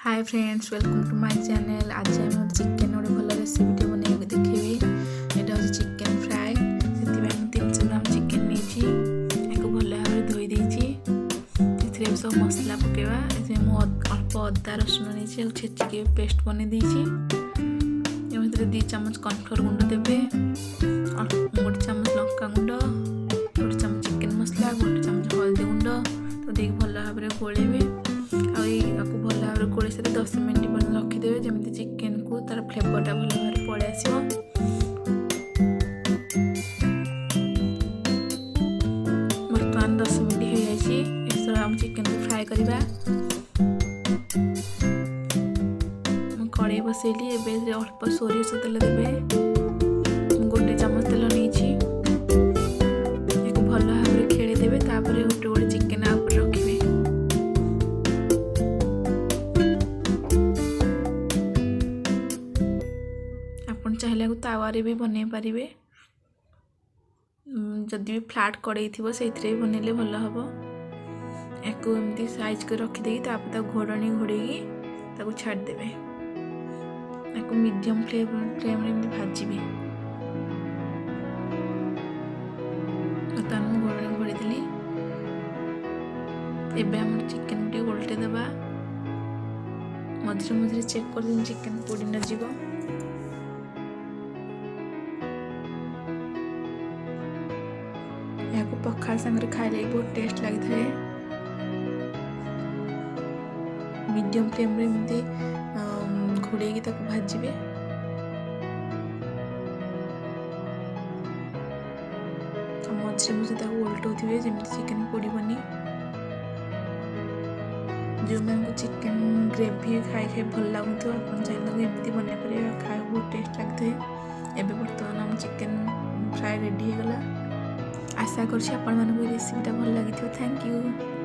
Hi friends, welcome to my channel. आज हम chicken गोटे भल रेसिपी बन देखेबी। यहाँ हूँ चिकेन फ्राए। से 300 ग्राम चिकेन नहीं भल भाव धोई देती। सब मसला पकेवा। अल्प अदा रसुण नहीं छेचिक पेस्ट बन देती। 2 चामच कॉर्नफ्लोर गुंड देवे, 1 चामच लंका गुंड, 1 चामच चिकेन मसला, 1 चामच हल्दी गुंड तो देख भल भाव गोलेबे। भल भाव गोले 10 मिनट पर्यटन रखिदेवे, जमी चिकेन को तार फ्लेवरटा भल भाव पलि आसो। बर्तमान 10 मिनट हो जाम चिकेन को फ्राए करवा। कड़े बसैली एवं अल्प सोरिष तेल देवे। 1 चामच तेल नहीं भल भाव खेली देवे। गोटे गोटे चिकेन आप रखिए। आपन चाहले तावारे भी बनै पारिबे। जदि भी फ्लैट कड़े थी से बनइले भल हम। या एमती साइज कर रखिदे घोड़नी घोड़े छाड़देवे। Medium flame भाजबे। बर्तमान मुझे घोड़े घोड़ी देली। एवं चिकेन टे उल्टे देवा। मझे मझे चेक कर चिकेन पोड़ी न जीव। या पखाल सांगे खाइले बहुत टेस्ट लगी था। मीडियम फ्लेम रे एमती घोड़े भाजबे। मझे मझे उल्टाऊे जमी चिकेन पोड़बनी। जो मैं चिकेन ग्रेवी खाई खाई भल लगुथ आप चाहिए एमती बन खाए बहुत टेस्ट लगता है। एवं बर्तमान आम चिकेन फ्राए रेडी होगला। आशा कर रेसिपीटा भल लगी। Thank you.